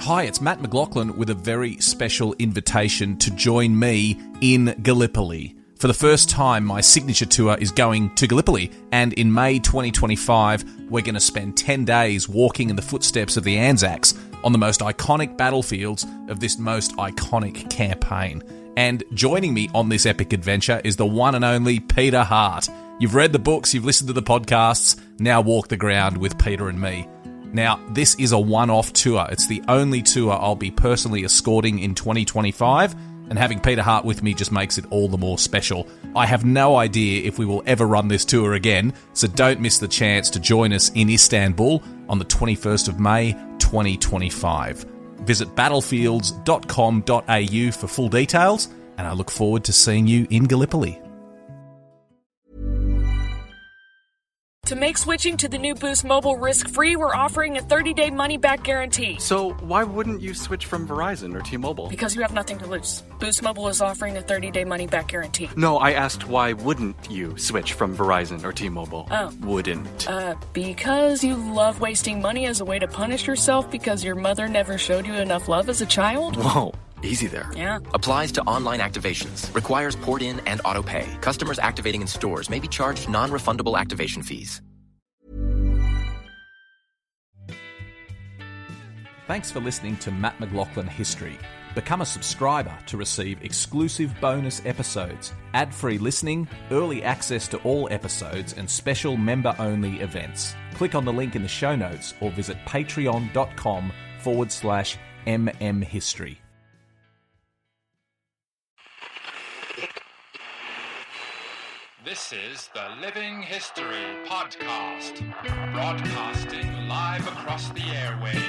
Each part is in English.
Hi, it's Matt McLachlan with a very special invitation to join me in Gallipoli. For the first time, my signature tour is going to Gallipoli, and in May 2025, we're going to spend 10 days walking in the footsteps of the Anzacs on the most iconic battlefields of this most iconic campaign. And joining me on this epic adventure is the one and only Peter Hart. You've read the books, you've listened to the podcasts, now walk the ground with Peter and me. Now, this is a one-off tour. It's the only tour I'll be personally escorting in 2025, and having Peter Hart with me just makes it all the more special. I have no idea if we will ever run this tour again, so don't miss the chance to join us in Istanbul on the 21st of May, 2025. Visit battlefields.com.au for full details, and I look forward to seeing you in Gallipoli. To make switching to the new Boost Mobile risk-free, we're offering a 30-day money-back guarantee. So why wouldn't you switch from Verizon or T-Mobile? Because you have nothing to lose. Boost Mobile is offering a 30-day money-back guarantee. No, I asked why wouldn't you switch from Verizon or T-Mobile? Oh. Wouldn't. Because you love wasting money as a way to punish yourself because your mother never showed you enough love as a child? Whoa. Easy there. Yeah. Applies to online activations. Requires port in and auto pay. Customers activating in stores may be charged non-refundable activation fees. Thanks for listening to Matt McLachlan History. Become a subscriber to receive exclusive bonus episodes, ad-free listening, early access to all episodes, and special member-only events. Click on the link in the show notes or visit patreon.com/mmhistory. This is the Living History Podcast, broadcasting live across the airwaves.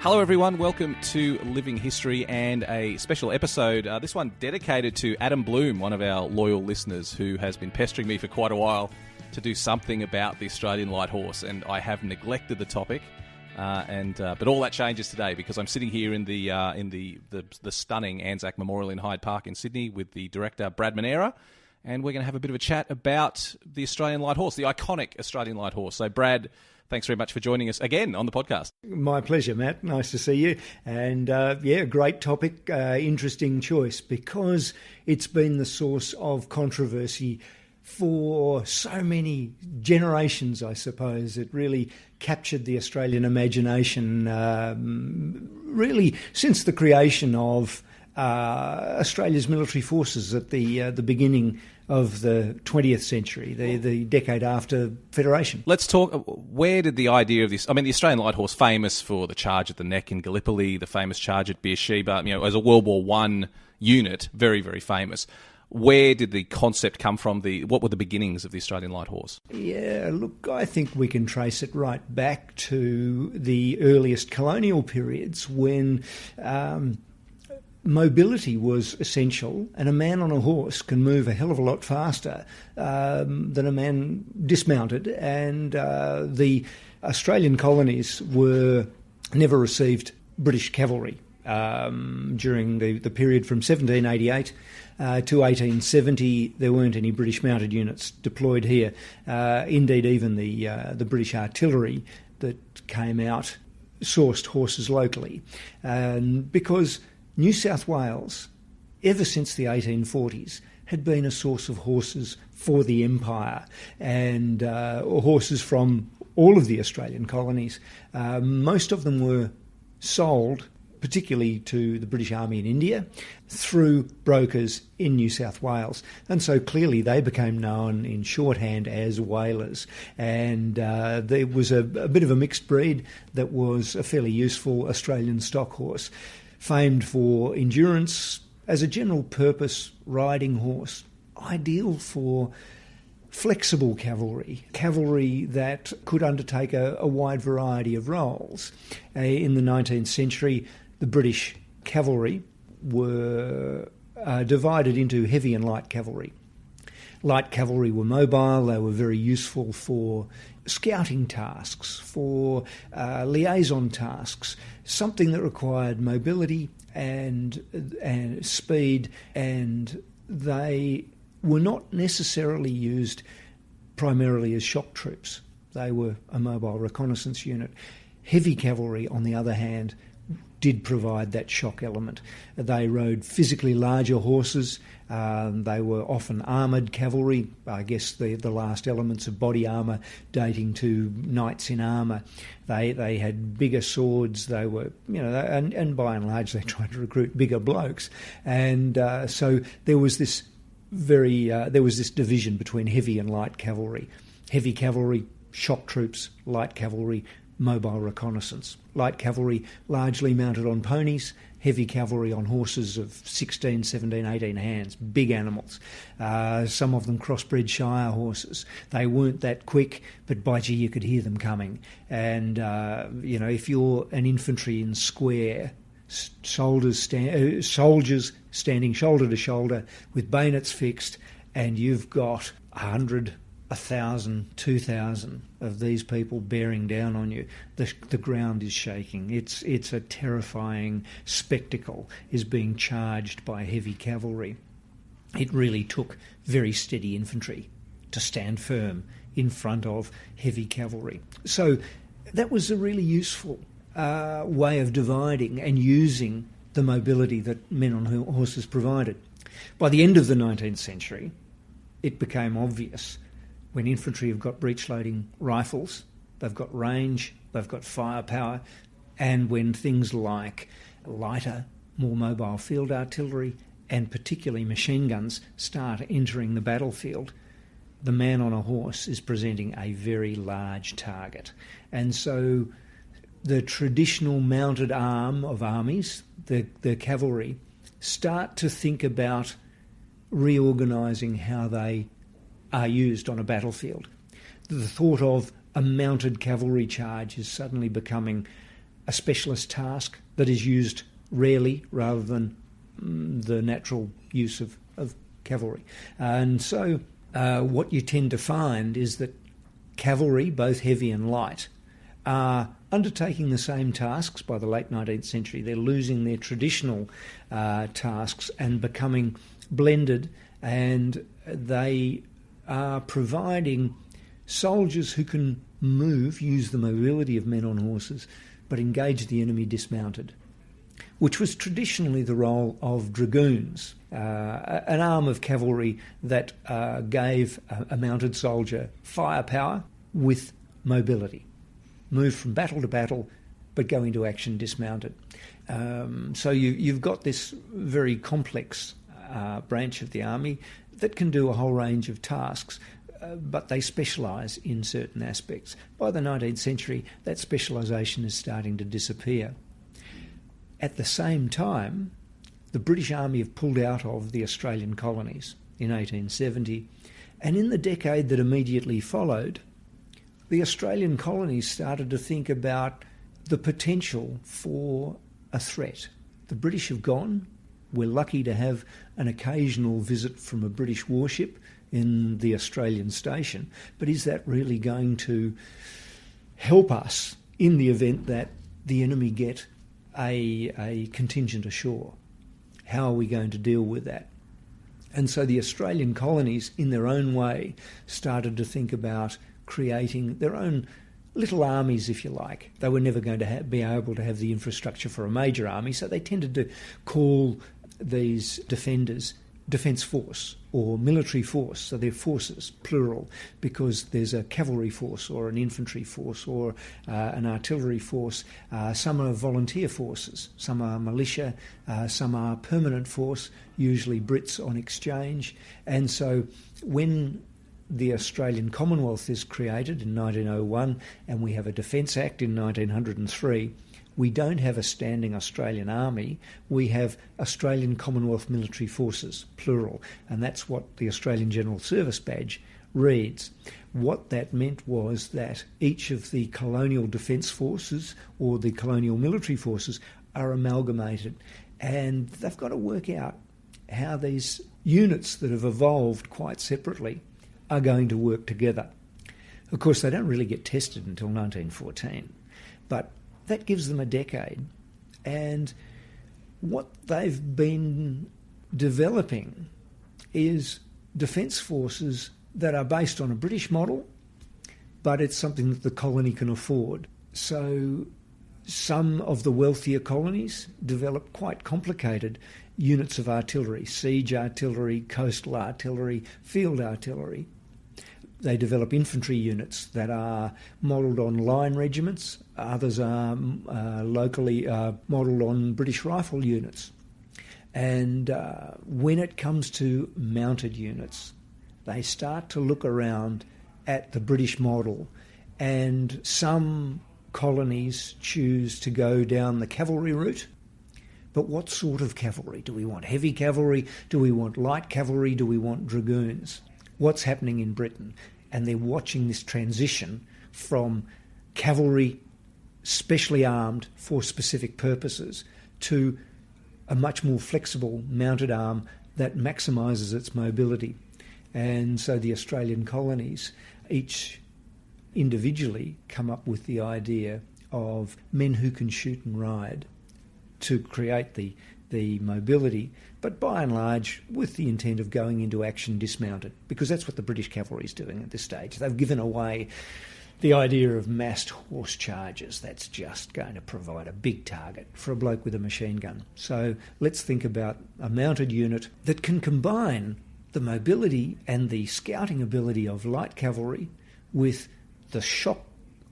Hello everyone, welcome to Living History and a special episode, this one dedicated to Adam Bloom, one of our loyal listeners who has been pestering me for quite a while to do something about the Australian light horse, and I have neglected the topic. But all that changes today because I'm sitting here in the stunning Anzac Memorial in Hyde Park in Sydney with the director Brad Manera, and we're going to have a bit of a chat about the Australian light horse, the iconic Australian light horse. So Brad, thanks very much for joining us again on the podcast. My pleasure, Matt. Nice to see you. And great topic, interesting choice because it's been the source of controversy for so many generations, I suppose. It really captured the Australian imagination really since the creation of Australia's military forces at the beginning of the 20th century, the decade after Federation. Let's talk, where did the idea of this, I mean, the Australian light horse, famous for the charge at the neck in Gallipoli, the famous charge at Beersheba, as a World War I unit, very, very famous. Where did the concept come from? What were the beginnings of the Australian light horse? Yeah, look, I think we can trace it right back to the earliest colonial periods when mobility was essential, and a man on a horse can move a hell of a lot faster than a man dismounted, and the Australian colonies never received British cavalry. During the period from 1788 to 1870, there weren't any British mounted units deployed here. Indeed, even the British artillery that came out sourced horses locally. Because New South Wales, ever since the 1840s, had been a source of horses for the Empire, and horses from all of the Australian colonies. Most of them were sold, particularly to the British Army in India, through brokers in New South Wales. And so clearly they became known in shorthand as whalers. And there was a bit of a mixed breed that was a fairly useful Australian stock horse, famed for endurance as a general purpose riding horse, ideal for flexible cavalry that could undertake a wide variety of roles. In the 19th century, the British cavalry were divided into heavy and light cavalry. Light cavalry were mobile, they were very useful for scouting tasks, for liaison tasks, something that required mobility and speed, and they were not necessarily used primarily as shock troops. They were a mobile reconnaissance unit. Heavy cavalry, on the other hand, did provide that shock element. They rode physically larger horses. They were often armoured cavalry. I guess the last elements of body armour dating to knights in armour. They had bigger swords. They were, and by and large they tried to recruit bigger blokes. And so there was this division between heavy and light cavalry. Heavy cavalry, shock troops. Light cavalry, mobile reconnaissance. Light cavalry largely mounted on ponies, heavy cavalry on horses of 16, 17, 18 hands, big animals. Some of them crossbred Shire horses. They weren't that quick, but by gee, you could hear them coming. And, if you're an infantry in square, soldiers standing shoulder to shoulder with bayonets fixed, and you've got 100, 1,000, 2,000 of these people bearing down on you, the ground is shaking. It's a terrifying spectacle, is being charged by heavy cavalry. It really took very steady infantry to stand firm in front of heavy cavalry. So that was a really useful way of dividing and using the mobility that men on horses provided. By the end of the 19th century, it became obvious when infantry have got breech-loading rifles, they've got range, they've got firepower, and when things like lighter, more mobile field artillery and particularly machine guns start entering the battlefield, the man on a horse is presenting a very large target. And so the traditional mounted arm of armies, the cavalry, start to think about reorganising how they are used on a battlefield. The thought of a mounted cavalry charge is suddenly becoming a specialist task that is used rarely rather than the natural use of cavalry. And so what you tend to find is that cavalry, both heavy and light, are undertaking the same tasks by the late 19th century. They're losing their traditional tasks and becoming blended, and they are providing soldiers who can use the mobility of men on horses, but engage the enemy dismounted, which was traditionally the role of dragoons, an arm of cavalry that gave a mounted soldier firepower with mobility, move from battle to battle, but go into action dismounted. So you've got this very complex branch of the army that can do a whole range of tasks, but they specialise in certain aspects. By the 19th century, that specialisation is starting to disappear. At the same time, the British Army have pulled out of the Australian colonies in 1870, and in the decade that immediately followed, the Australian colonies started to think about the potential for a threat. The British have gone. We're lucky to have an occasional visit from a British warship in the Australian station, but is that really going to help us in the event that the enemy get a contingent ashore? How are we going to deal with that? And so the Australian colonies, in their own way, started to think about creating their own little armies, if you like. They were never going to be able to have the infrastructure for a major army, so they tended to call these defenders defence force or military force, so they're forces, plural, because there's a cavalry force or an infantry force or an artillery force. Some are volunteer forces, some are militia, some are permanent force, usually Brits on exchange. And so when the Australian Commonwealth is created in 1901 and we have a Defence Act in 1903, we don't have a standing Australian army, we have Australian Commonwealth Military Forces, plural, and that's what the Australian General Service Badge reads. What that meant was that each of the colonial defence forces or the colonial military forces are amalgamated, and they've got to work out how these units that have evolved quite separately are going to work together. Of course, they don't really get tested until 1914, but that gives them a decade. And what they've been developing is defence forces that are based on a British model but it's something that the colony can afford. So some of the wealthier colonies develop quite complicated units of artillery, siege artillery, coastal artillery, field artillery. They develop infantry units that are modelled on line regiments. Others are locally modelled on British rifle units. And when it comes to mounted units, they start to look around at the British model, and some colonies choose to go down the cavalry route. But what sort of cavalry? Do we want heavy cavalry? Do we want light cavalry? Do we want dragoons? What's happening in Britain? And they're watching this transition from cavalry specially armed for specific purposes to a much more flexible mounted arm that maximises its mobility. And so the Australian colonies, each individually, come up with the idea of men who can shoot and ride to create the mobility, but by and large with the intent of going into action dismounted, because that's what the British cavalry is doing at this stage. They've given away the idea of massed horse charges. That's just going to provide a big target for a bloke with a machine gun. So let's think about a mounted unit that can combine the mobility and the scouting ability of light cavalry with the shock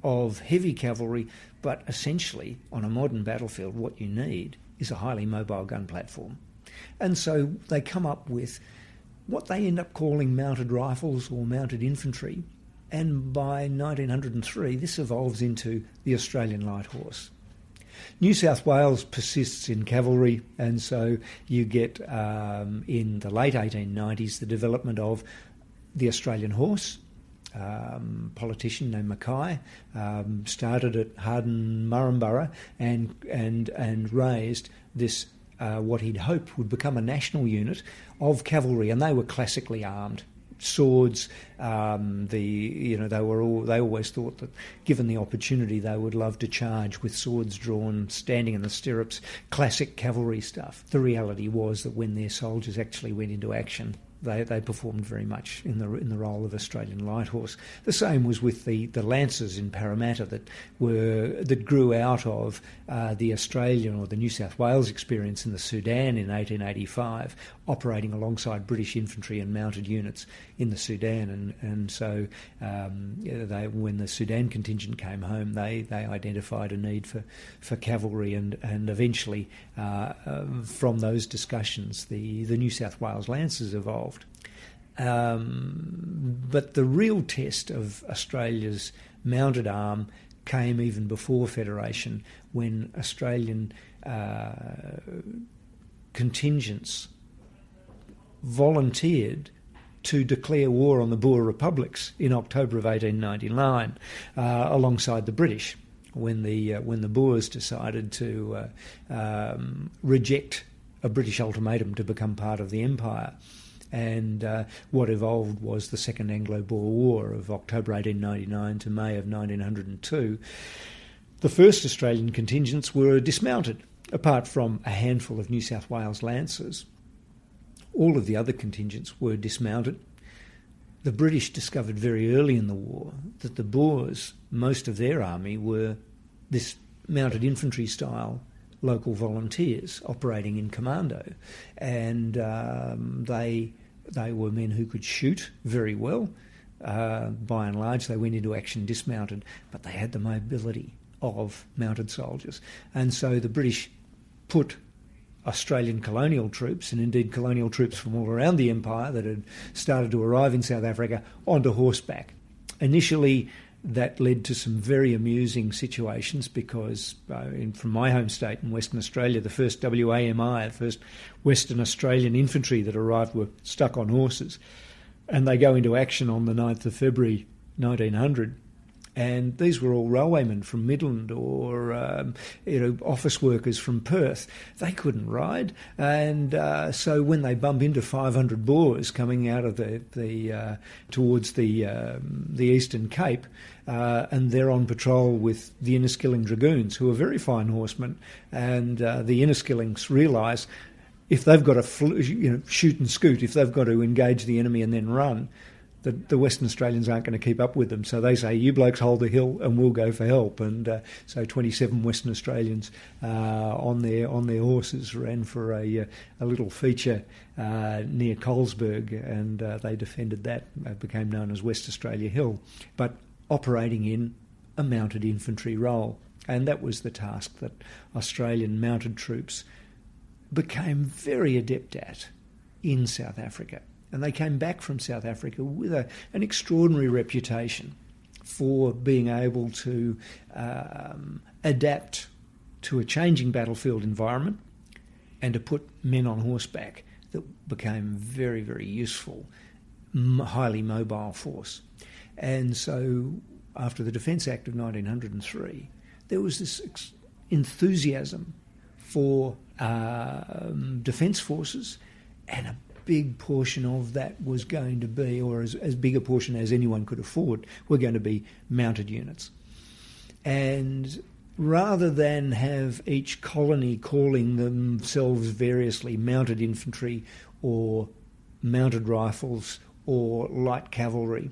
of heavy cavalry, but essentially on a modern battlefield what you need is a highly mobile gun platform. And so they come up with what they end up calling mounted rifles or mounted infantry, and by 1903 this evolves into the Australian light horse. New South Wales persists in cavalry, and so you get in the late 1890s the development of the Australian horse. Politician named Mackay started at Harden Murrumborough and raised this what he'd hoped would become a national unit of cavalry, and they were classically armed. Swords, they always thought that given the opportunity they would love to charge with swords drawn, standing in the stirrups, classic cavalry stuff. The reality was that when their soldiers actually went into action, they performed very much in the role of Australian light horse. The same was with the Lancers in Parramatta that grew out of the Australian or the New South Wales experience in the Sudan in 1885, operating alongside British infantry and mounted units in the Sudan. And so when the Sudan contingent came home, they identified a need for cavalry, and eventually from those discussions the New South Wales Lancers evolved. But the real test of Australia's mounted arm came even before Federation, when Australian contingents volunteered to declare war on the Boer republics in October of 1899 alongside the British, when the Boers decided to reject a British ultimatum to become part of the empire. And what evolved was the Second Anglo-Boer War of October 1899 to May of 1902. The first Australian contingents were dismounted, apart from a handful of New South Wales Lancers. All of the other contingents were dismounted. The British discovered very early in the war that the Boers, most of their army, were this mounted infantry style local volunteers operating in commando, and they were men who could shoot very well. By and large, they went into action dismounted, but they had the mobility of mounted soldiers. And so the British put Australian colonial troops, and indeed colonial troops from all around the empire that had started to arrive in South Africa, onto horseback. Initially, that led to some very amusing situations because from my home state in Western Australia, the first WAMI, the first Western Australian infantry that arrived, were stuck on horses, and they go into action on the 9th of February 1900. And these were all railwaymen from Midland or office workers from Perth. They couldn't ride, and so when they bump into 500 Boers coming out of towards the Eastern Cape, and they're on patrol with the Inniskilling Dragoons, who are very fine horsemen, and the Inniskillings realise if they've got to shoot and scoot, if they've got to engage the enemy and then run, the Western Australians aren't going to keep up with them. So they say, you blokes hold the hill and we'll go for help. And so 27 Western Australians on their horses ran for a little feature near Colesberg, and they defended that. It became known as West Australia Hill, but operating in a mounted infantry role. And that was the task that Australian mounted troops became very adept at in South Africa. And they came back from South Africa with an extraordinary reputation for being able to adapt to a changing battlefield environment and to put men on horseback that became very, very useful, highly mobile force. And so after the Defence Act of 1903, there was this enthusiasm for defence forces, and a big portion of that was going to be, or as big a portion as anyone could afford, were going to be mounted units. And rather than have each colony calling themselves variously mounted infantry or mounted rifles or light cavalry,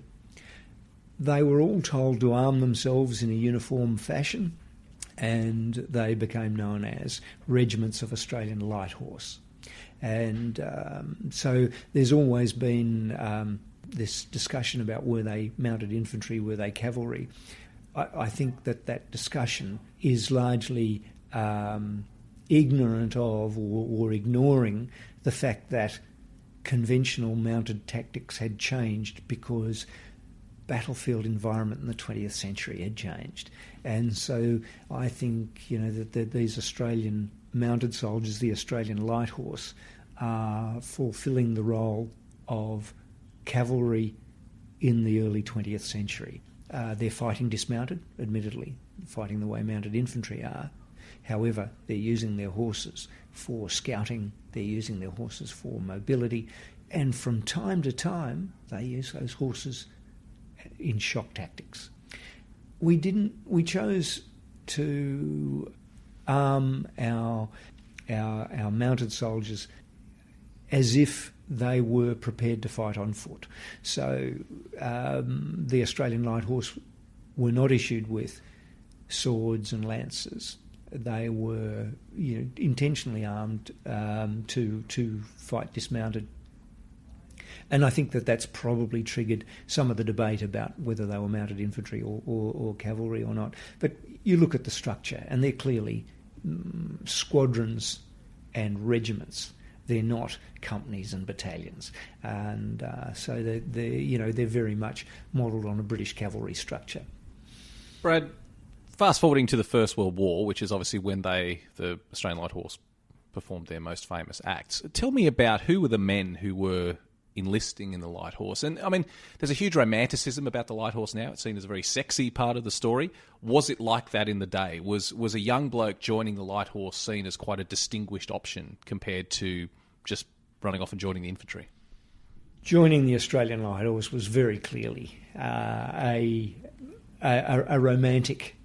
they were all told to arm themselves in a uniform fashion, and they became known as regiments of Australian Light Horse. And so there's always been this discussion about, were they mounted infantry, were they cavalry? I think that discussion is largely ignorant of or ignoring the fact that conventional mounted tactics had changed because battlefield environment in the 20th century had changed. And so I think, that these Australian mounted soldiers, the Australian Light Horse, are fulfilling the role of cavalry in the early 20th century. They're fighting dismounted, admittedly, fighting the way mounted infantry are. However, they're using their horses for scouting, they're using their horses for mobility, and from time to time they use those horses in shock tactics. We chose to arm our mounted soldiers as if they were prepared to fight on foot. So the Australian Light Horse were not issued with swords and lances. They were intentionally armed to fight dismounted. And I think that's probably triggered some of the debate about whether they were mounted infantry or cavalry or not. But you look at the structure, and they're clearly squadrons and regiments. They're not companies and battalions, and so they're very much modelled on a British cavalry structure. Brad, fast forwarding to the First World War, which is obviously when the Australian Light Horse performed their most famous acts. Tell me about who were the men who were enlisting in the Light Horse. And I mean, there's a huge romanticism about the Light Horse now. It's seen as a very sexy part of the story. Was it like that in the day? Was a young bloke joining the Light Horse seen as quite a distinguished option compared to just running off and joining the infantry? Joining the Australian Light Horse was very clearly a romantic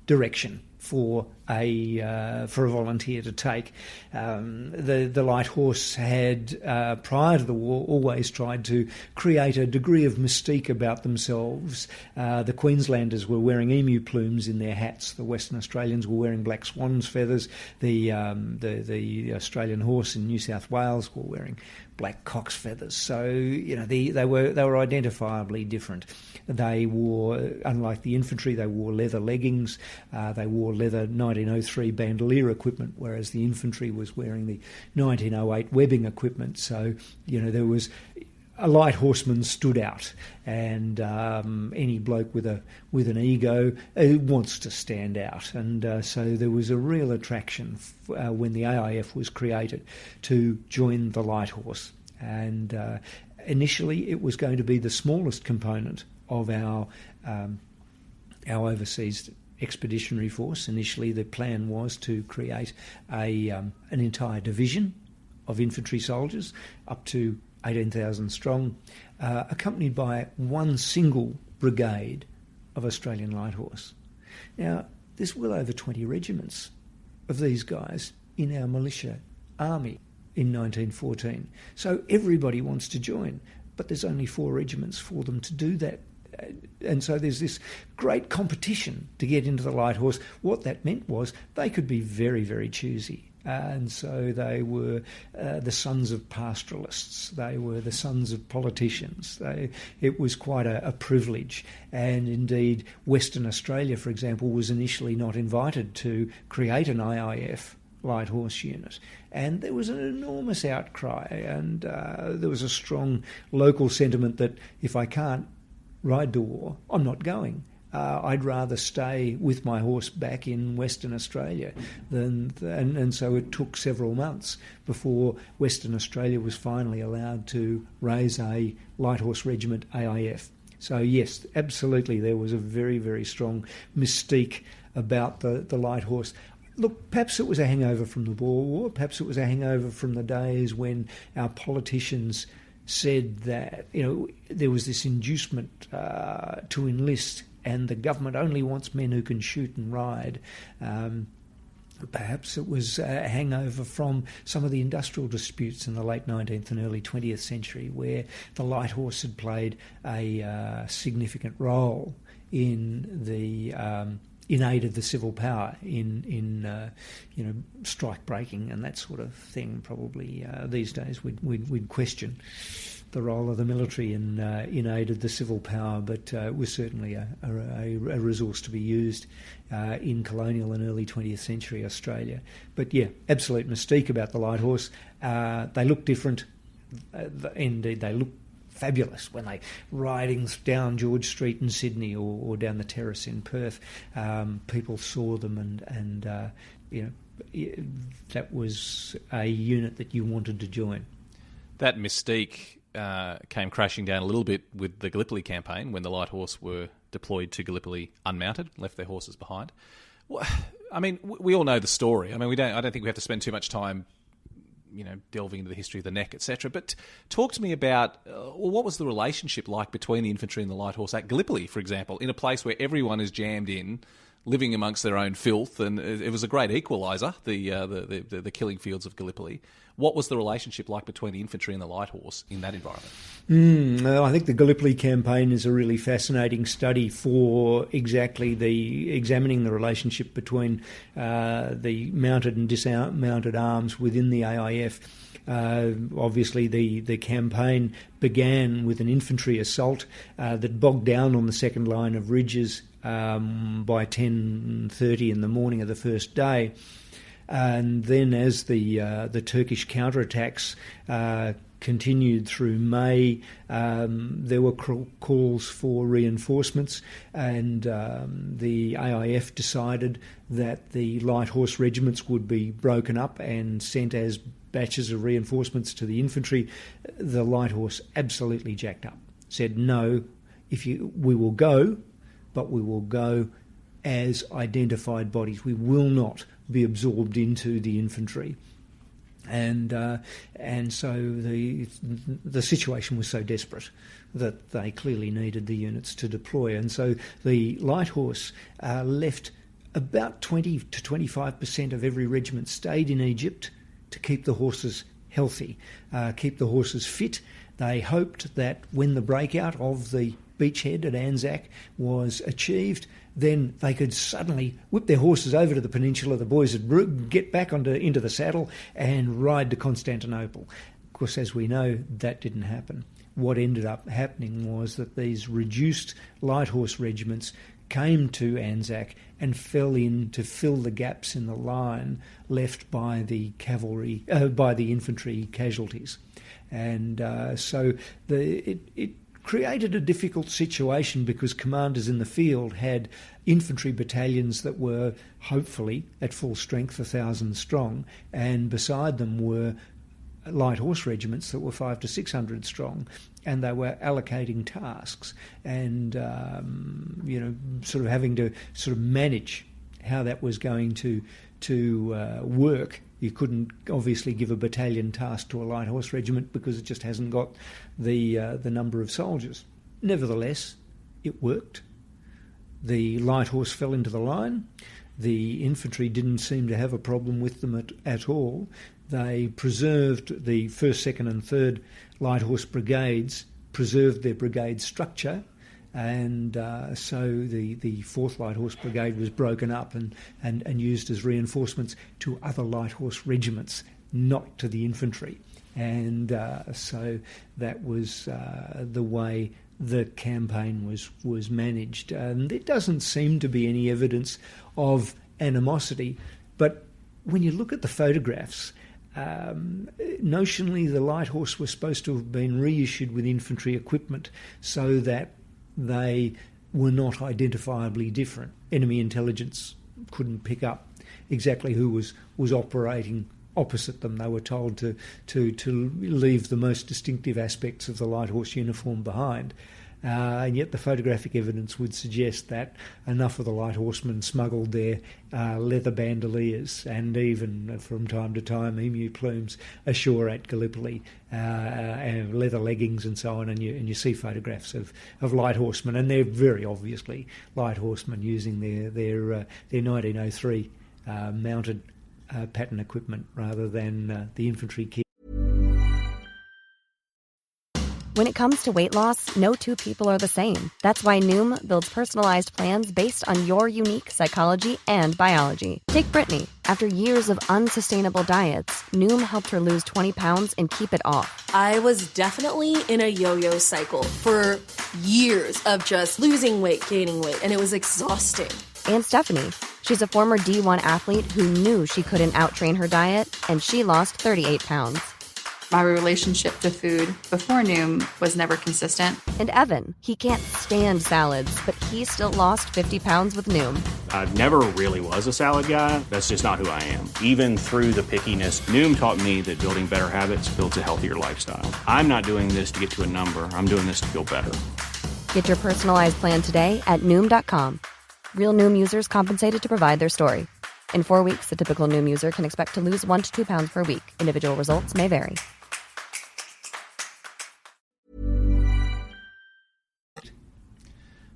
direction for a volunteer to take. The Light Horse had, prior to the war, always tried to create a degree of mystique about themselves. The Queenslanders were wearing emu plumes in their hats. The Western Australians were wearing black swan's feathers. The Australian Horse in New South Wales were wearing black cock's feathers. So they were identifiably different. They wore, unlike the infantry, they wore leather leggings. They wore leather 1903 bandolier equipment, whereas the infantry was wearing the 1908 webbing equipment. So there was a light horseman stood out, and any bloke with an ego wants to stand out, and so there was a real attraction when the AIF was created to join the Light Horse. And initially, it was going to be the smallest component of our overseas expeditionary force. Initially, the plan was to create an entire division of infantry soldiers, up to 18,000 strong, accompanied by one single brigade of Australian Light Horse. Now, there's well over 20 regiments of these guys in our militia army in 1914. So everybody wants to join. but there's only 4 regiments for them to do that. And so there's this great competition to get into the light horse. What that meant was they could be very, very choosy. And so they were the sons of pastoralists. They were the sons of politicians. It was quite a privilege. And indeed, Western Australia, for example, was initially not invited to create an AIF light horse unit. And there was an enormous outcry, and there was a strong local sentiment that if I can't ride to war, I'm not going. I'd rather stay with my horse back in Western Australia and so it took several months before Western Australia was finally allowed to raise a light horse regiment AIF. So yes, absolutely, there was a very, very strong mystique about the light horse. Look, perhaps it was a hangover from the Boer War, perhaps it was a hangover from the days when our politicians said that, there was this inducement to enlist, and the government only wants men who can shoot and ride. Perhaps it was a hangover from some of the industrial disputes in the late 19th and early 20th century, where the light horse had played a significant role in aid of the civil power, in strike breaking and that sort of thing. Probably these days we'd question the role of the military in aid of the civil power, but it was certainly a resource to be used in colonial and early 20th century Australia. But yeah, absolute mystique about the light horse. They look different. Indeed, they look fabulous when they riding down George Street in Sydney or down the terrace in Perth. People saw them and that was a unit that you wanted to join. That mystique came crashing down a little bit with the Gallipoli campaign, when the light horse were deployed to Gallipoli unmounted, left their horses behind. Well, I mean, we all know the story. I mean, I don't think we have to spend too much time, delving into the history of the neck, etc. But talk to me about what was the relationship like between the infantry and the light horse at Gallipoli, for example, in a place where everyone is jammed in, living amongst their own filth, and it was a great equaliser, the killing fields of Gallipoli. What was the relationship like between the infantry and the light horse in that environment? I think the Gallipoli campaign is a really fascinating study for exactly examining the relationship between the mounted and dismounted arms within the AIF. Obviously, the campaign began with an infantry assault that bogged down on the second line of ridges by 10:30 in the morning of the first day. And then as the Turkish counterattacks continued through May, there were calls for reinforcements, and the AIF decided that the light horse regiments would be broken up and sent as batches of reinforcements to the infantry. The light horse absolutely jacked up, said, no, we will go, but we will go as identified bodies. We will not be absorbed into the infantry. And so the situation was so desperate that they clearly needed the units to deploy. And so the light horse left about 20 to 25% of every regiment stayed in Egypt to keep the horses healthy, keep the horses fit. They hoped that when the breakout of the beachhead at Anzac was achieved, then they could suddenly whip their horses over to the peninsula. The boys would get back into the saddle and ride to Constantinople. Of course, as we know, that didn't happen. What ended up happening was that these reduced light horse regiments came to Anzac and fell in to fill the gaps in the line left by the cavalry, by the infantry casualties, and so it created a difficult situation because commanders in the field had infantry battalions that were hopefully at full strength, 1,000 strong, and beside them were light horse regiments that were 500 to 600 strong, and they were allocating tasks and sort of having to sort of manage how that was going to work. You couldn't obviously give a battalion task to a light horse regiment because it just hasn't got the number of soldiers. Nevertheless, it worked. The light horse fell into the line. The infantry didn't seem to have a problem with them at all. They preserved the 1st, 2nd and 3rd light horse brigades preserved their brigade structure, and so the 4th Light Horse Brigade was broken up and used as reinforcements to other light horse regiments, not to the infantry. And so that was the way the campaign was managed. And there doesn't seem to be any evidence of animosity, but when you look at the photographs, notionally the light horse was supposed to have been reissued with infantry equipment so that they were not identifiably different. Enemy intelligence couldn't pick up exactly who was operating opposite them. They were told to leave the most distinctive aspects of the light horse uniform behind. And yet the photographic evidence would suggest that enough of the light horsemen smuggled their leather bandoliers and even, from time to time, emu plumes ashore at Gallipoli, and leather leggings and so on, and you see photographs of light horsemen, and they're very obviously light horsemen using their 1903 mounted pattern equipment rather than the infantry kit. When it comes to weight loss, no two people are the same. That's why Noom builds personalized plans based on your unique psychology and biology. Take Brittany. After years of unsustainable diets, Noom helped her lose 20 pounds and keep it off. I was definitely in a yo-yo cycle for years of just losing weight, gaining weight, and it was exhausting. And Stephanie. She's a former D1 athlete who knew she couldn't outtrain her diet, and she lost 38 pounds. My relationship to food before Noom was never consistent. And Evan, he can't stand salads, but he still lost 50 pounds with Noom. I never really was a salad guy. That's just not who I am. Even through the pickiness, Noom taught me that building better habits builds a healthier lifestyle. I'm not doing this to get to a number. I'm doing this to feel better. Get your personalized plan today at Noom.com. Real Noom users compensated to provide their story. In 4 weeks, the typical Noom user can expect to lose 1 to 2 pounds per week. Individual results may vary.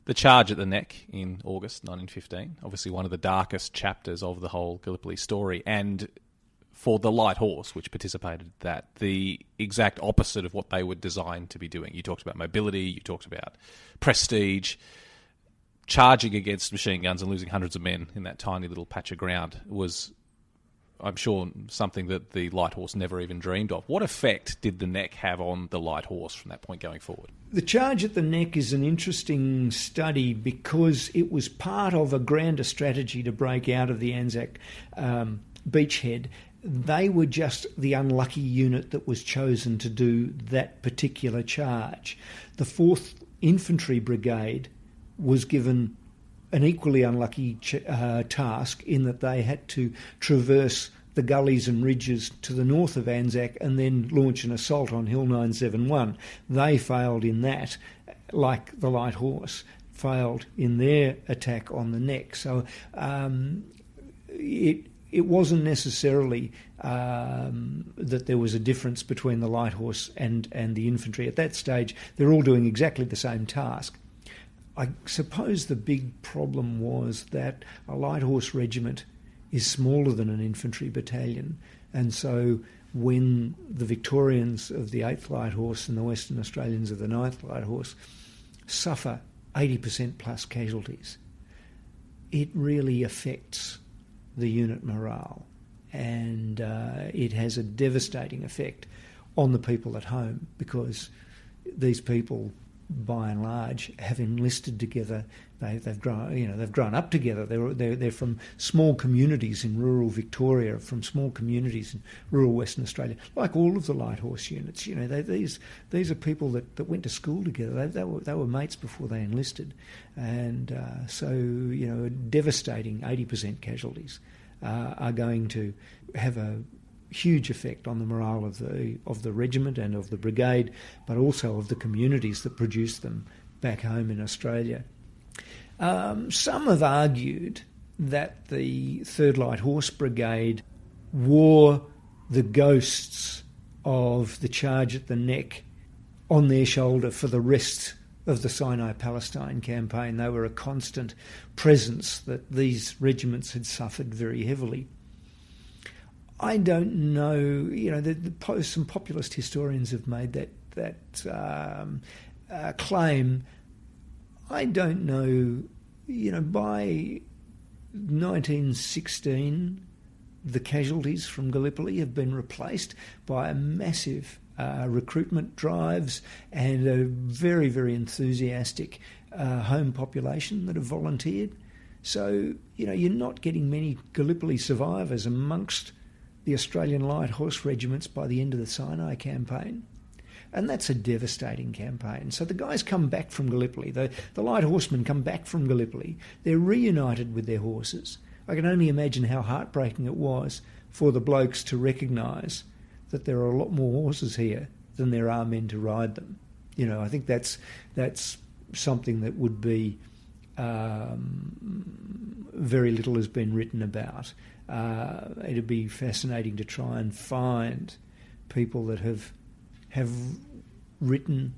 The charge at the neck in August 1915, obviously one of the darkest chapters of the whole Gallipoli story, and for the light horse, which participated in that, the exact opposite of what they were designed to be doing. You talked about mobility, you talked about prestige. Charging against machine guns and losing hundreds of men in that tiny little patch of ground was, I'm sure, something that the light horse never even dreamed of. What effect did the neck have on the light horse from that point going forward? The charge at the neck is an interesting study because it was part of a grander strategy to break out of the Anzac beachhead. They were just the unlucky unit that was chosen to do that particular charge. The 4th Infantry Brigade was given an equally unlucky task in that they had to traverse the gullies and ridges to the north of Anzac and then launch an assault on Hill 971. They failed in that, like the light horse failed in their attack on the neck. So it wasn't necessarily that there was a difference between the light horse and the infantry. At that stage, they're all doing exactly the same task. I suppose the big problem was that a light horse regiment is smaller than an infantry battalion, and so when the Victorians of the 8th Light Horse and the Western Australians of the 9th Light Horse suffer 80% plus casualties, it really affects the unit morale, and it has a devastating effect on the people at home because these people, by and large, have enlisted together. They've grown up together. They're from small communities in rural Victoria, from small communities in rural Western Australia, like all of the light horse units. These are people that went to school together. They were mates before they enlisted, and so devastating 80% casualties are going to have a huge effect on the morale of the regiment and of the brigade, but also of the communities that produce them back home in Australia. Some have argued that the 3rd Light Horse Brigade wore the ghosts of the charge at the neck on their shoulder for the rest of the Sinai-Palestine campaign. They were a constant presence that these regiments had suffered very heavily. I don't know. Some populist historians have made that claim, I don't know, by 1916, the casualties from Gallipoli have been replaced by a massive recruitment drives and a very, very enthusiastic home population that have volunteered. So, you're not getting many Gallipoli survivors amongst the Australian Light Horse regiments by the end of the Sinai campaign. And that's a devastating campaign. So the guys come back from Gallipoli, the light horsemen come back from Gallipoli, they're reunited with their horses. I can only imagine how heartbreaking it was for the blokes to recognise that there are a lot more horses here than there are men to ride them. I think that's something that would be very little has been written about. It'd be fascinating to try and find people that have written,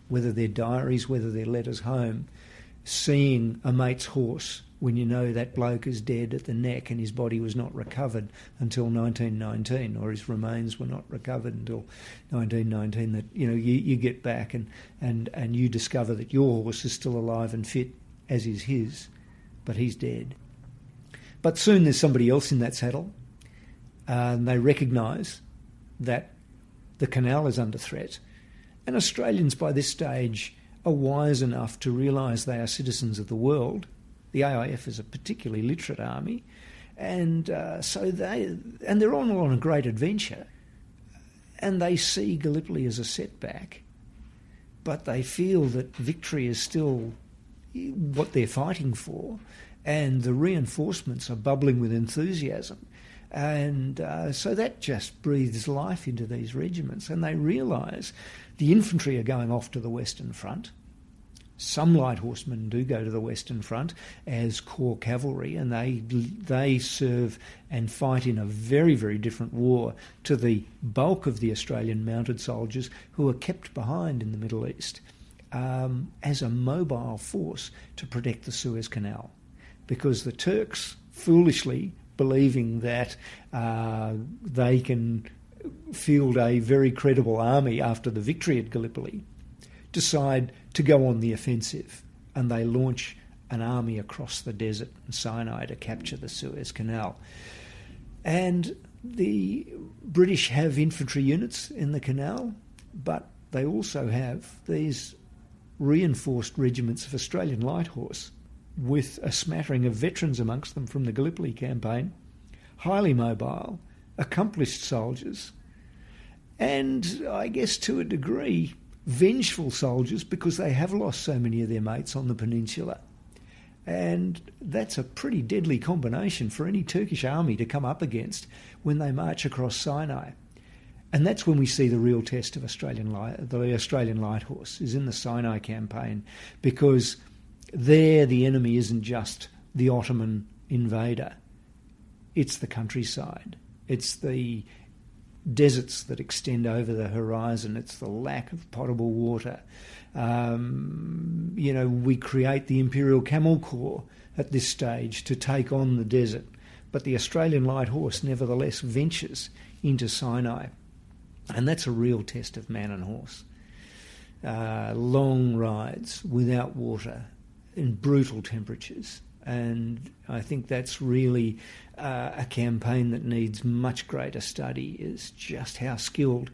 whether they're diaries, whether they're letters home, seeing a mate's horse when that bloke is dead at the neck and his body was not recovered until 1919, or his remains were not recovered until 1919, that you get back and you discover that your horse is still alive and fit, as is his, but he's dead. But soon there's somebody else in that saddle, and they recognise that the canal is under threat. And Australians by this stage are wise enough to realise they are citizens of the world. The AIF is a particularly literate army, and so they're on a great adventure, and they see Gallipoli as a setback, but they feel that victory is still what they're fighting for, and the reinforcements are bubbling with enthusiasm. And so that just breathes life into these regiments, and they realise the infantry are going off to the Western Front. Some light horsemen do go to the Western Front as corps cavalry, and they serve and fight in a very, very different war to the bulk of the Australian mounted soldiers who are kept behind in the Middle East as a mobile force to protect the Suez Canal. Because the Turks, foolishly believing that they can field a very credible army after the victory at Gallipoli, decide to go on the offensive, and they launch an army across the desert and Sinai to capture the Suez Canal. And the British have infantry units in the canal, but they also have these reinforced regiments of Australian Light Horse with a smattering of veterans amongst them from the Gallipoli campaign, highly mobile, accomplished soldiers, and I guess to a degree vengeful soldiers because they have lost so many of their mates on the peninsula. And that's a pretty deadly combination for any Turkish army to come up against when they march across Sinai. And that's when we see the real test of the Australian Light Horse, is in the Sinai campaign, because there the enemy isn't just the Ottoman invader, it's the countryside, it's the deserts that extend over the horizon, it's the lack of potable water. We create the Imperial Camel Corps at this stage to take on the desert, but the Australian Light Horse nevertheless ventures into Sinai, and that's a real test of man and horse. Long rides without water in brutal temperatures, and I think that's really a campaign that needs much greater study, is just how skilled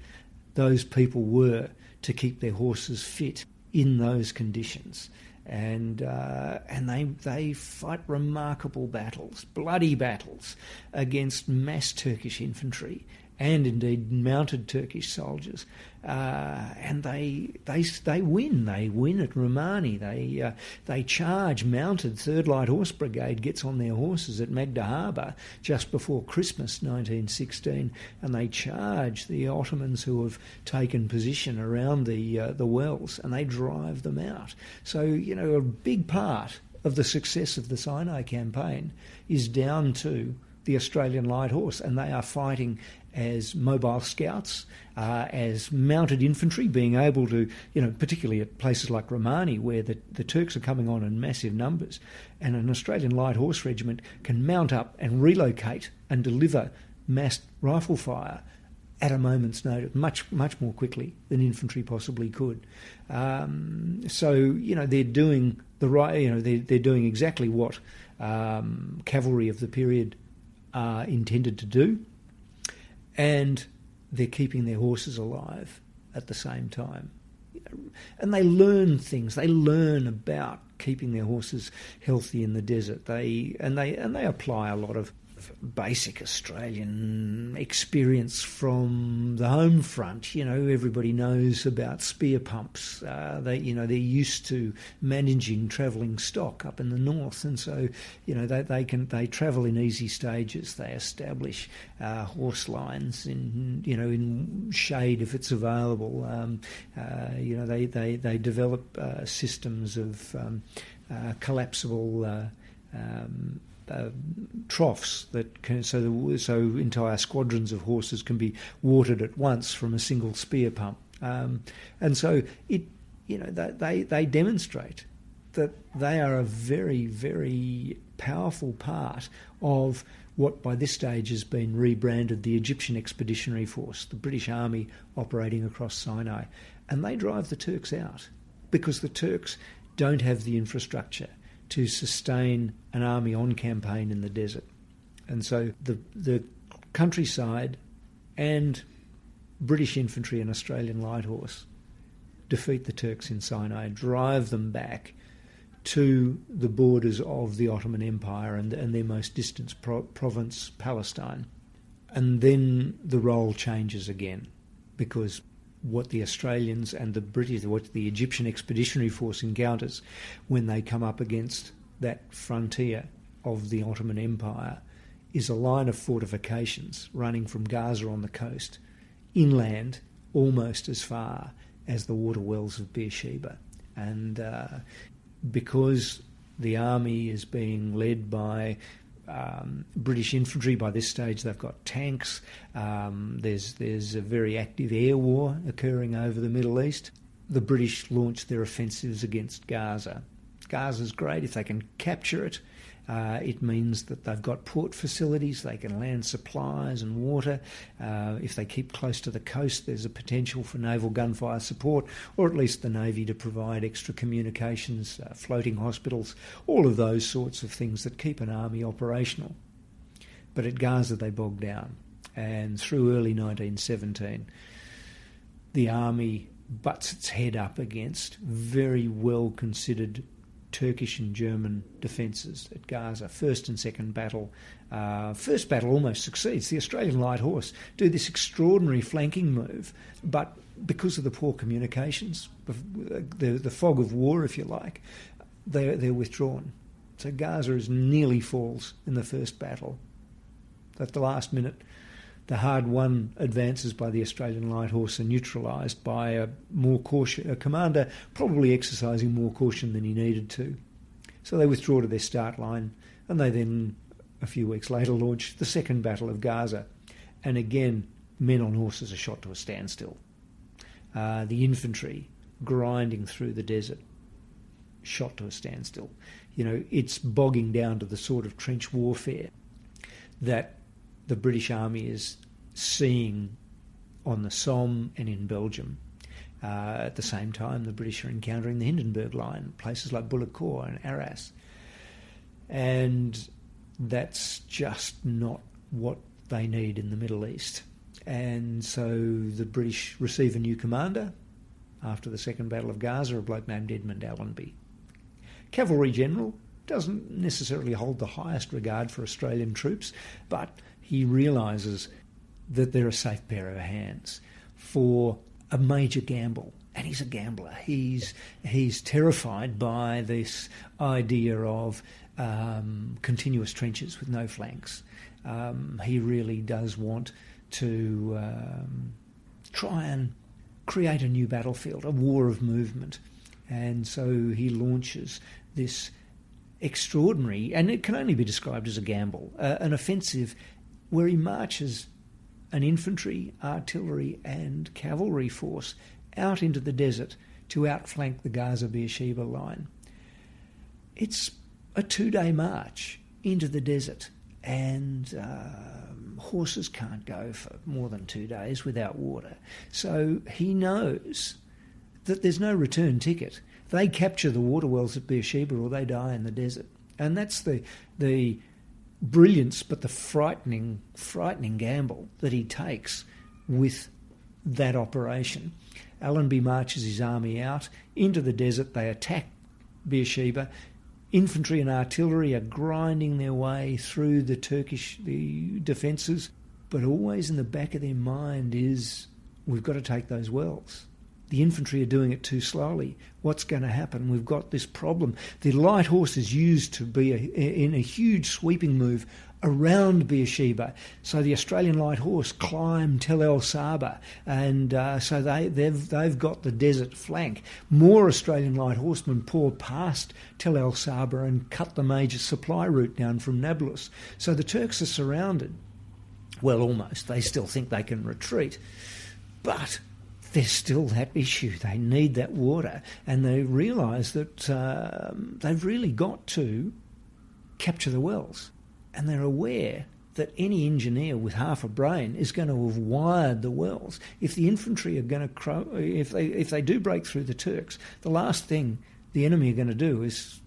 those people were to keep their horses fit in those conditions. And they fight remarkable battles, bloody battles, against mass Turkish infantry and indeed mounted Turkish soldiers, and they win. They win at Romani. They charge. Mounted 3rd Light Horse Brigade gets on their horses at Magda Harbour just before Christmas 1916, and they charge the Ottomans who have taken position around the wells, and they drive them out. So a big part of the success of the Sinai campaign is down to the Australian Light Horse, and they are fighting as mobile scouts, as mounted infantry, being able to, particularly at places like Romani where the Turks are coming on in massive numbers, and an Australian Light Horse regiment can mount up and relocate and deliver massed rifle fire at a moment's notice, much more quickly than infantry possibly could. So they're doing the right. They're doing exactly what cavalry of the period are intended to do, and they're keeping their horses alive at the same time. And they learn things. They learn about keeping their horses healthy in the desert. They apply a lot of basic Australian experience from the home front. Everybody knows about spear pumps. They're used to managing travelling stock up in the north, and so they travel in easy stages. They establish horse lines in shade if it's available. They develop systems of collapsible troughs that can, so entire squadrons of horses can be watered at once from a single spear pump, and so they demonstrate that they are a very, very powerful part of what by this stage has been rebranded the Egyptian Expeditionary Force, the British Army operating across Sinai, and they drive the Turks out because the Turks don't have the infrastructure to sustain an army on campaign in the desert. And so the countryside and British infantry and Australian light horse defeat the Turks in Sinai, drive them back to the borders of the Ottoman Empire and their most distant province, Palestine. And then the role changes again, because what the Australians and the British, what the Egyptian Expeditionary Force encounters when they come up against that frontier of the Ottoman Empire is a line of fortifications running from Gaza on the coast, inland almost as far as the water wells of Beersheba. And because the army is being led by British infantry, by this stage they've got tanks, there's a very active air war occurring over the Middle East. The British launch their offensives against Gaza. Gaza's great if they can capture it. It means that they've got port facilities, they can land supplies and water. If they keep close to the coast, there's a potential for naval gunfire support, or at least the Navy to provide extra communications, floating hospitals, all of those sorts of things that keep an army operational. But at Gaza they bogged down, and through early 1917 the army butts its head up against very well considered Turkish and German defences at Gaza. First and second battle. First battle almost succeeds. The Australian light horse do this extraordinary flanking move, but because of the poor communications, the fog of war, if you like, they're withdrawn. So Gaza nearly falls in the first battle. At the last minute, the hard-won advances by the Australian light horse are neutralised by a commander probably exercising more caution than he needed to. So they withdraw to their start line, and they then, a few weeks later, launch the second battle of Gaza. And again, men on horses are shot to a standstill. The infantry grinding through the desert, shot to a standstill. It's bogging down to the sort of trench warfare that the British Army is seeing on the Somme and in Belgium. At the same time, the British are encountering the Hindenburg Line, places like Bullecourt and Arras. And that's just not what they need in the Middle East. And so the British receive a new commander after the Second Battle of Gaza, a bloke named Edmund Allenby. Cavalry general, doesn't necessarily hold the highest regard for Australian troops, but he realises that they're a safe pair of hands for a major gamble. And he's a gambler. He's terrified by this idea of continuous trenches with no flanks. He really does want to try and create a new battlefield, a war of movement. And so he launches this extraordinary, and it can only be described as a gamble, an offensive where he marches an infantry, artillery and cavalry force out into the desert to outflank the Gaza-Beersheba line. It's a 2-day march into the desert, and horses can't go for more than 2 days without water. So he knows that there's no return ticket. They capture the water wells at Beersheba or they die in the desert. And that's the brilliance but the frightening gamble that he takes with that operation. Allenby marches his army out into the desert. They attack Beersheba. Infantry and artillery are grinding their way through the Turkish defences, but always in the back of their mind is, we've got to take those wells. The infantry are doing it too slowly. What's going to happen? We've got this problem. The light horse is used to be in a huge sweeping move around Beersheba. So the Australian light horse climb Tel El Saba, and so they've got the desert flank. More Australian light horsemen pour past Tel El Saba and cut the major supply route down from Nablus. So the Turks are surrounded. Well, almost. They still think they can retreat. But there's still that issue. They need that water, and they realise that they've really got to capture the wells. And they're aware that any engineer with half a brain is going to have wired the wells. If the infantry are going to, if they do break through the Turks, the last thing the enemy are going to do is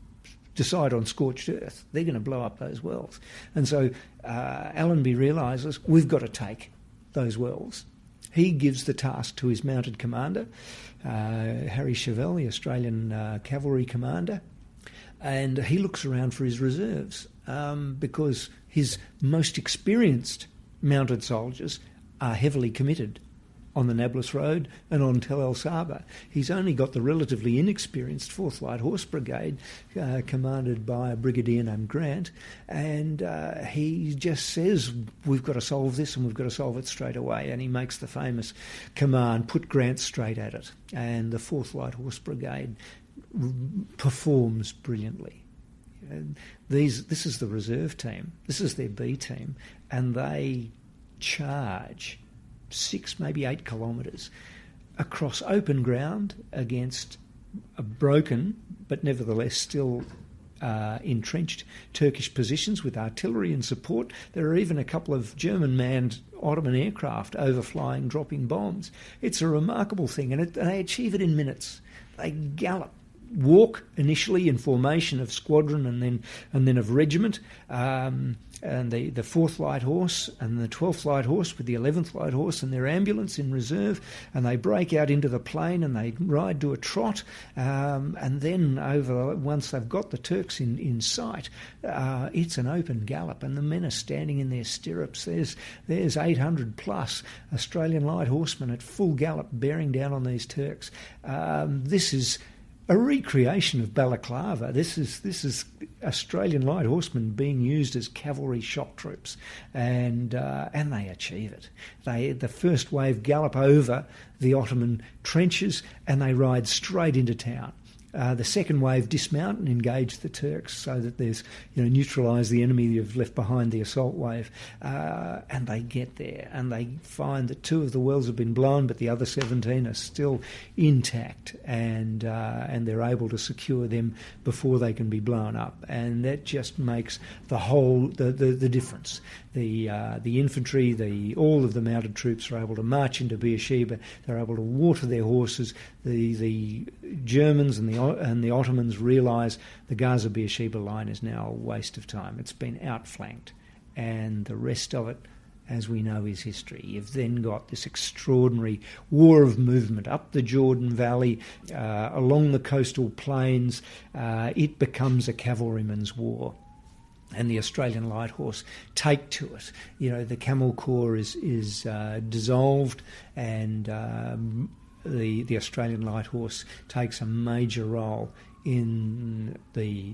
decide on scorched earth. They're going to blow up those wells. And so Allenby realises we've got to take those wells. He gives the task to his mounted commander, Harry Chevelle, the Australian cavalry commander, and he looks around for his reserves because his most experienced mounted soldiers are heavily committed on the Nablus Road and on Tel El Saba. He's only got the relatively inexperienced 4th Light Horse Brigade, commanded by a brigadier named Grant, and he just says, we've got to solve this and we've got to solve it straight away, and he makes the famous command, put Grant straight at it, and the 4th Light Horse Brigade performs brilliantly. This is the reserve team, this is their B team, and they charge 6, maybe 8 kilometres across open ground against a broken but nevertheless still entrenched Turkish positions with artillery and support. There are even a couple of German-manned Ottoman aircraft overflying, dropping bombs. It's a remarkable thing, and they achieve it in minutes. They gallop, walk initially in formation of squadron and then of regiment, and the 4th Light Horse and the 12th Light Horse with the 11th Light Horse and their ambulance in reserve, and they break out into the plain and they ride to a trot, and then once they've got the Turks in sight, it's an open gallop, and the men are standing in their stirrups. There's 800 plus Australian light horsemen at full gallop bearing down on these Turks. This is a recreation of Balaclava. This is Australian light horsemen being used as cavalry shock troops, and they achieve it. The first wave gallop over the Ottoman trenches and they ride straight into town. The second wave dismount and engage the Turks so that there's, neutralise the enemy you've left behind the assault wave. And they get there and they find that 2 of the wells have been blown, but the other 17 are still intact, and they're able to secure them before they can be blown up. And that just makes the whole the difference. The infantry, all of the mounted troops are able to march into Beersheba. They're able to water their horses. The Germans and the Ottomans realise the Gaza Beersheba line is now a waste of time. It's been outflanked, and the rest of it, as we know, is history. You've then got this extraordinary war of movement up the Jordan Valley, along the coastal plains. It becomes a cavalryman's war. And the Australian Light Horse take to it. The Camel Corps is dissolved, and the Australian Light Horse takes a major role in the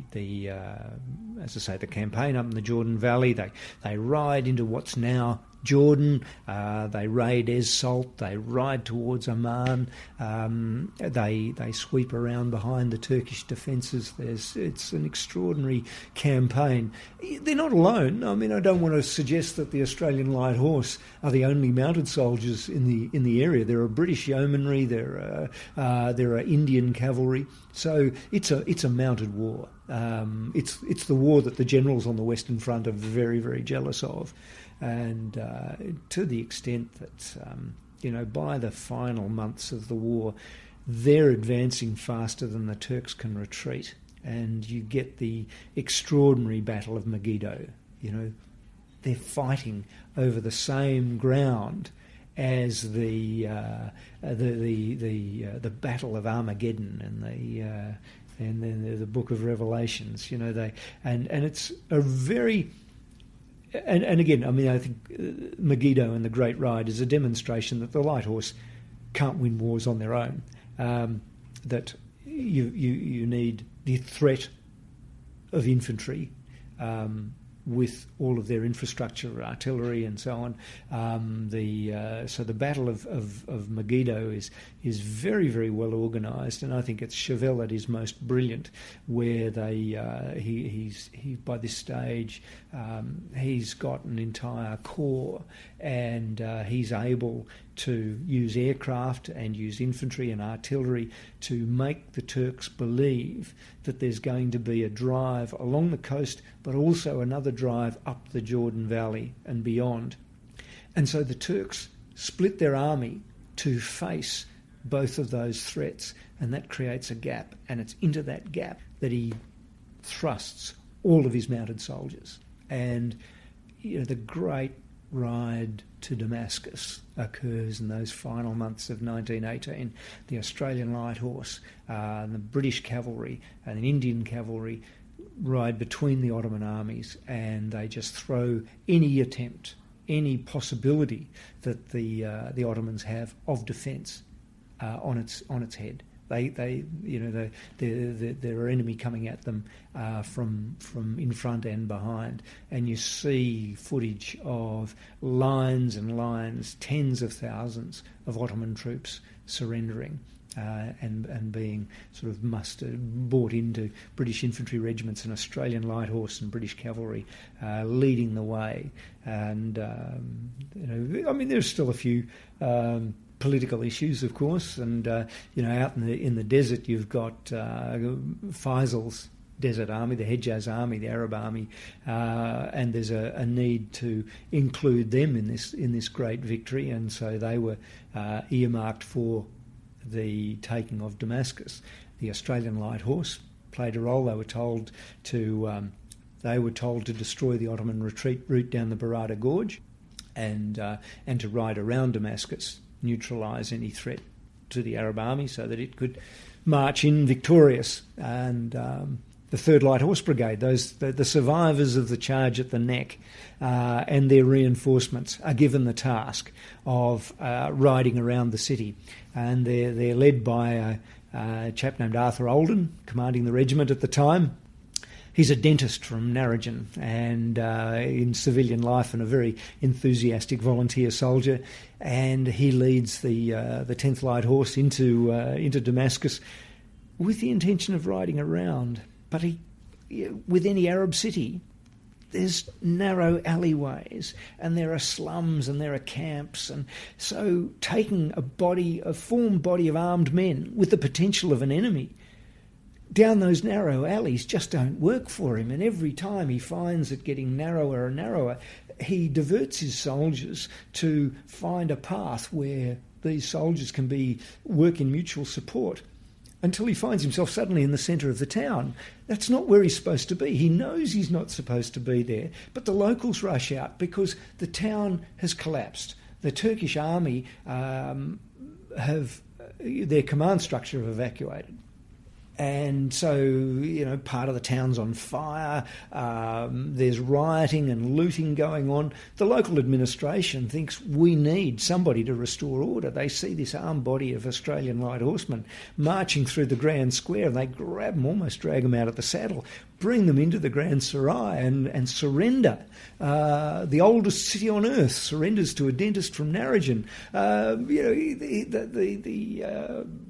campaign up in the Jordan Valley. They ride into what's now Jordan, they raid Ez Salt, they ride towards Amman, they sweep around behind the Turkish defences. It's an extraordinary campaign. They're not alone. I mean, I don't want to suggest that the Australian Light Horse are the only mounted soldiers in the area. There are British yeomanry, there are Indian cavalry. So it's a mounted war. It's the war that the generals on the Western Front are very, very jealous of, and to the extent that by the final months of the war, they're advancing faster than the Turks can retreat, and you get the extraordinary Battle of Megiddo. They're fighting over the same ground as the Battle of Armageddon and then the Book of Revelations. And it's a very and again, I think Megiddo and the Great Ride is a demonstration that the light horse can't win wars on their own. That you need the threat of infantry. With all of their infrastructure, artillery, and so on, so the Battle of Megiddo is very, very well organised, and I think it's Chauvel at his most brilliant, where he's by this stage he's got an entire corps, and he's able to use aircraft and use infantry and artillery to make the Turks believe that there's going to be a drive along the coast, but also another drive up the Jordan Valley and beyond. And so the Turks split their army to face both of those threats, and that creates a gap, and it's into that gap that he thrusts all of his mounted soldiers. And the great ride to Damascus occurs in those final months of 1918. The Australian Light Horse, and the British cavalry and the Indian cavalry ride between the Ottoman armies, and they just throw any attempt, any possibility that the Ottomans have of defence on its head. There are enemy coming at them from in front and behind, and you see footage of lines and lines, tens of thousands of Ottoman troops surrendering and being sort of brought into British infantry regiments and Australian Light Horse and British cavalry leading the way. And there's still a few political issues, of course, and out in the desert, you've got Faisal's Desert Army, the Hejaz Army, the Arab Army, and there's a need to include them in this great victory, and so they were earmarked for the taking of Damascus. The Australian Light Horse played a role. They were told to destroy the Ottoman retreat route down the Barada Gorge, and to ride around Damascus, neutralise any threat to the Arab army so that it could march in victorious. And the 3rd Light Horse Brigade, the survivors of the charge at the Neck and their reinforcements are given the task of riding around the city. And they're led by a chap named Arthur Olden, commanding the regiment at the time. He's a dentist from Narrogin and in civilian life, and a very enthusiastic volunteer soldier. And he leads the 10th Light Horse into Damascus with the intention of riding around. But with any Arab city, there's narrow alleyways, and there are slums, and there are camps, and so taking a formed body of armed men with the potential of an enemy down those narrow alleys just don't work for him. And every time he finds it getting narrower and narrower, he diverts his soldiers to find a path where these soldiers can work in mutual support, until he finds himself suddenly in the centre of the town. That's not where he's supposed to be. He knows he's not supposed to be there, but the locals rush out because the town has collapsed. The Turkish army their command structure have evacuated. And so, part of the town's on fire, there's rioting and looting going on. The local administration thinks we need somebody to restore order. They see this armed body of Australian Light Horsemen marching through the Grand Square, and they grab them, almost drag them out of the saddle, bring them into the Grand Sarai and surrender. The oldest city on earth surrenders to a dentist from Narrogin.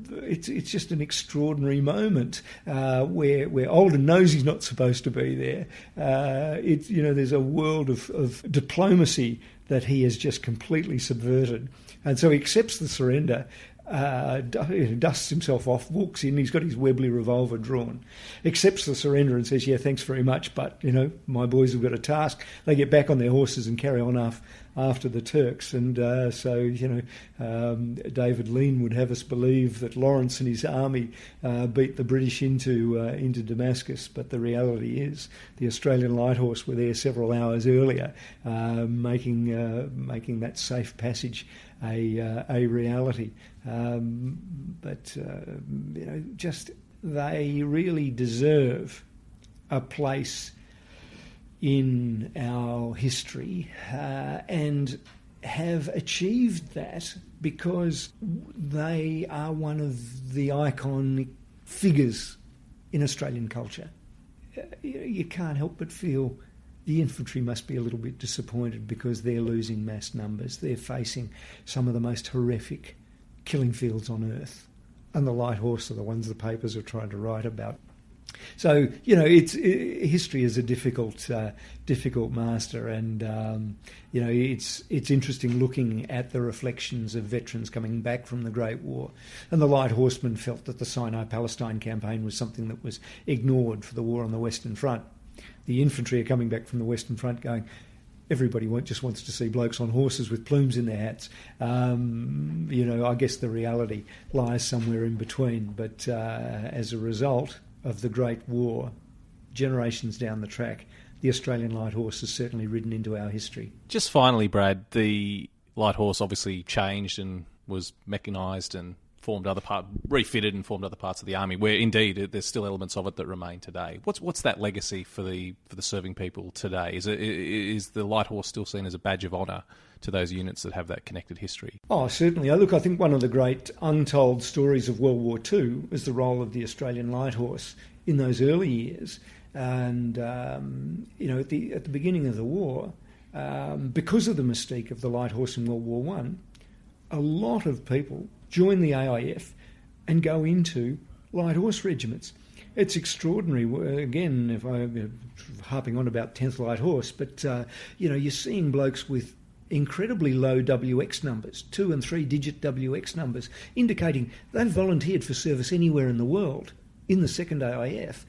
It's just an extraordinary moment where Olden knows he's not supposed to be there. There's a world of diplomacy that he has just completely subverted, and so he accepts the surrender. dusts himself off, walks in, he's got his Webley revolver drawn, accepts the surrender and says, yeah, thanks very much, but, my boys have got a task. They get back on their horses and carry on after the Turks. And David Lean would have us believe that Lawrence and his army beat the British into Damascus, but the reality is the Australian Light Horse were there several hours earlier, making that safe passage a reality. Just they really deserve a place in our history and have achieved that because they are one of the iconic figures in Australian culture. You can't help but feel the infantry must be a little bit disappointed because they're losing mass numbers. They're facing some of the most horrific killing fields on earth. And the light horse are the ones the papers are trying to write about. So, history is a difficult master, and it's interesting looking at the reflections of veterans coming back from the Great War. And the Light Horsemen felt that the Sinai-Palestine campaign was something that was ignored for the war on the Western Front. The infantry are coming back from the Western Front going, everybody just wants to see blokes on horses with plumes in their hats. I guess the reality lies somewhere in between. But as a result of the Great War, generations down the track, the Australian Light Horse has certainly ridden into our history. Just finally, Brad, the Light Horse obviously changed and was mechanised and refitted and formed other parts of the army, where indeed there's still elements of it that remain today. What's that legacy for the serving people today? Is the Light Horse still seen as a badge of honour to those units that have that connected history? Oh, certainly. I think one of the great untold stories of World War II is the role of the Australian Light Horse in those early years. And at the beginning of the war, because of the mystique of the Light Horse in World War One, a lot of people join the AIF and go into light horse regiments. It's extraordinary. Again, if I'm harping on about 10th Light Horse, but you're seeing blokes with incredibly low WX numbers, 2 and 3 digit WX numbers, indicating they've volunteered for service anywhere in the world in the 2nd AIF,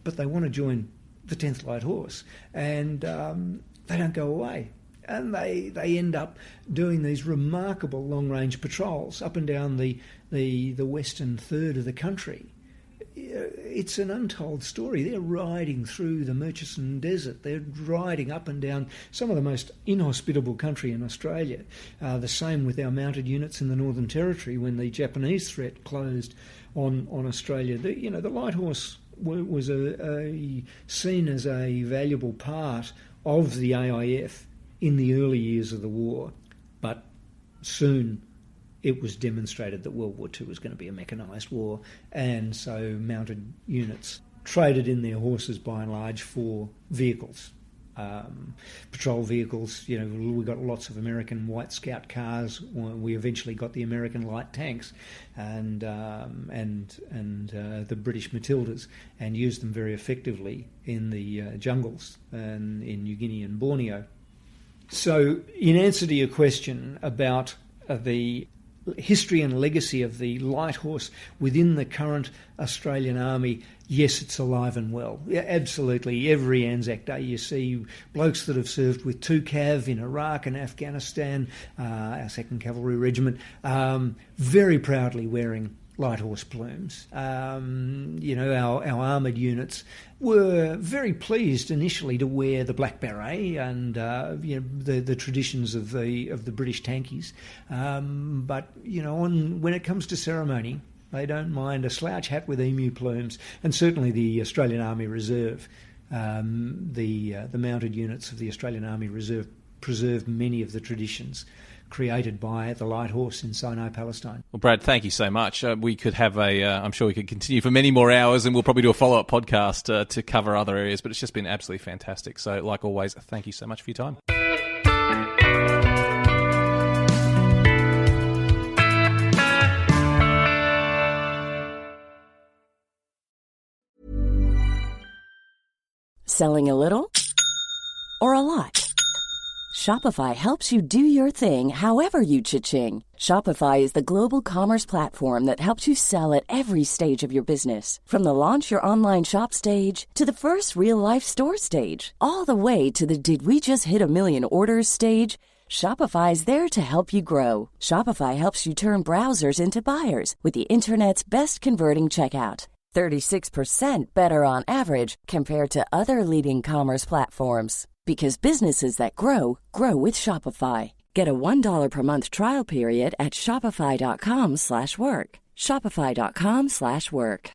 but they want to join the 10th Light Horse, and they don't go away. And they end up doing these remarkable long-range patrols up and down the western third of the country. It's an untold story. They're riding through the Murchison Desert. They're riding up and down some of the most inhospitable country in Australia. The same with our mounted units in the Northern Territory when the Japanese threat closed on Australia. The Light Horse was seen as a valuable part of the AIF in the early years of the war, but soon it was demonstrated that World War II was going to be a mechanised war, and so mounted units traded in their horses by and large for vehicles, patrol vehicles. We got lots of American White Scout cars. We eventually got the American light tanks, and the British Matildas, and used them very effectively in the jungles and in New Guinea and Borneo. So, in answer to your question about the history and legacy of the Light Horse within the current Australian Army, yes, it's alive and well. Yeah, absolutely. Every Anzac Day you see blokes that have served with 2 Cav in Iraq and Afghanistan, our 2nd Cavalry Regiment, very proudly wearing Light Horse plumes. Our armoured units were very pleased initially to wear the black beret and the traditions of the British tankies, but when it comes to ceremony, they don't mind a slouch hat with emu plumes. And certainly the Australian Army Reserve, the mounted units of the Australian Army Reserve, preserved many of the traditions created by the Light Horse in Sinai, Palestine. Well, Brad, thank you so much. We could have I'm sure we could continue for many more hours, and we'll probably do a follow-up podcast to cover other areas, but it's just been absolutely fantastic. So, like always, thank you so much for your time. Selling a little or a lot? Shopify helps you do your thing however you cha-ching. Shopify is the global commerce platform that helps you sell at every stage of your business. From the launch your online shop stage to the first real-life store stage, all the way to the did we just hit a million orders stage. Shopify is there to help you grow. Shopify helps you turn browsers into buyers with the internet's best converting checkout. 36% better on average compared to other leading commerce platforms. Because businesses that grow, grow with Shopify. Get a $1 per month trial period at shopify.com/work. Shopify.com/work.